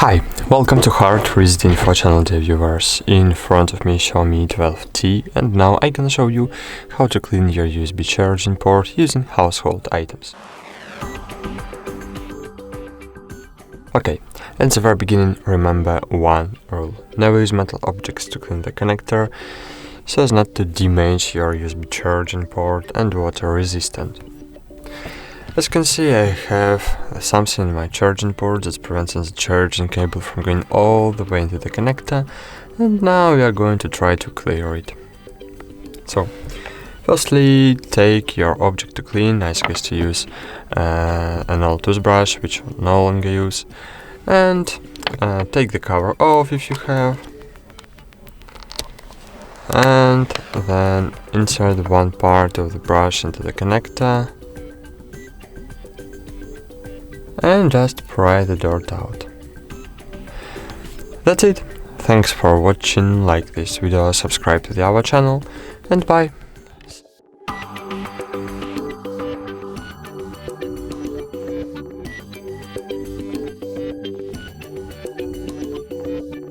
Hi, welcome to HardReset.Info channel, dear viewers. In front of me Xiaomi 12T, and now I'm gonna show you how to clean your USB charging port using household items. Okay, at the very beginning, remember one rule. Never use metal objects to clean the connector, so as not to damage your USB charging port and water resistant. As you can see, I have something in my charging port that prevents the charging cable from going all the way into the connector, and now we are going to try to clear it. So, firstly, take your object to clean. I suggest to use an old toothbrush, which I no longer use, and take the cover off if you have, and then insert one part of the brush into the connector and just pry the dirt out. That's it. Thanks for watching. Like this video, subscribe to our channel, and bye.